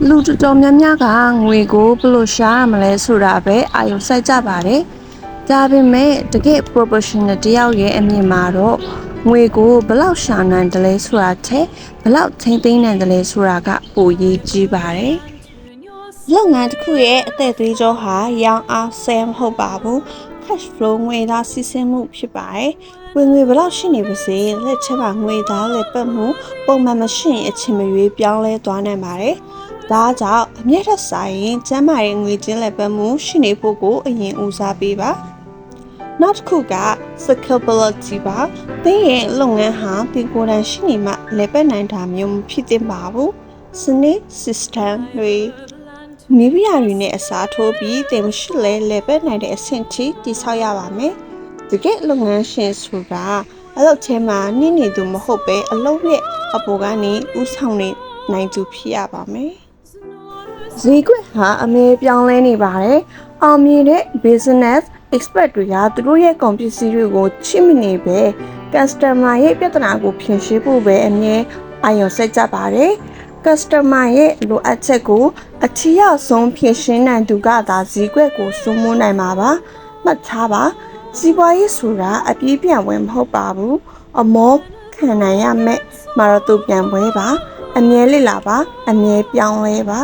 လူတော်တော်များများကငွေကိုဘယ်လိုရှာရမလဲဆိုတာပဲအာရုံစိုက်ကြပါတယ်။ဒါပေမဲ့တကယ် professional တယောက်ရဲ့အမြင်မှာတော့ငွေကိုဘယ်လောက်ရှာနိုင်တယ်လဲဆိုတာထက်ဘယ်လောက်ထိန်းသိမ်းနိုင်တယ်လဲဆိုတာကပိုရေးကြီးပါတယ်။လုပ်ငန်းတစ်ခုရဲ့အသက်သွေးကြောဟာရောင်းအားဆဲမဟုတ်ပါဘူး။ cash flow ငွေသားစီးဆင်းမှုဖြစ်ပါတယ်။ဝင်ငွေဘယ်လောက်ရှိနေပါစေလက်ချက်မှာငွေသားလက်ပတ်မှုပုံမှန်မရှိရင်အချိန်မရွေးပြောင်းလဲသွားနိုင်ပါတယ်။ဒါကြောင့်အမြတ်ထက်ဆိုင်ရင်ကျန်းမာရေးငွေကြေးလက်ပတ်မှုရှိနေဖို့ကိုအရင်ဦးစားပေးပါ။နောက်တစ်ခုက scalability ပါ။သင်ရဲ့လုပ်ငန်းဟာသင်ကိုယ်တိုင်ရှိနေမှလက်ပတ်နိုင်တာမျိုးမဖြစ်သင့်ပါဘူး။စနစ် system တွေမိဖုရားတွေနဲ့အစားထိုးပြီးသင်မရှိလဲလက်ပတ်နိုင်တဲ့အဆင့်ထိတည်ဆောက်ရပါမယ်။တကယ်လုပ်ငန်းရှင်ဆိုတာအလုပ်ထဲမှာနှိမ့်နေသူမဟုတ်ပဲအလုပ်ရဲ့အပေါ်ကနေဥဆောင်နေနိုင်သူဖြစ်ရပါမယ်။ဈေးကွက်ဟာအမြဲပြောင်းလဲနေပါတယ်။အောင်မြင်တဲ့ business expert တွေကသူတို့ရဲ့ကုန်ပစ္စည်းတွေကိုချစ်မိနေပဲ customer ရဲ့ပြဿနာကိုဖြေရှင်းဖို့ပဲအမြဲအာရုံစိုက်ကြပါတယ်။ customer ရဲ့လိုအပ်ချက်ကိုအထီးရောက်ဆုံးဖြေရှင်းနိုင်သူကသာဈေးကွက်ကိုစိုးမိုးနိုင်မှာပါ။မှတ်ထားပါစီးပွားရေးဆိုတာအပြေးပြန်ဝင်မဟုတ်ပါဘူးအမောခံနိုင်ရမယ်မာရတူပြန်ပွဲပါအမြဲလေ့လာပါအမြဲပြောင်းလဲပါ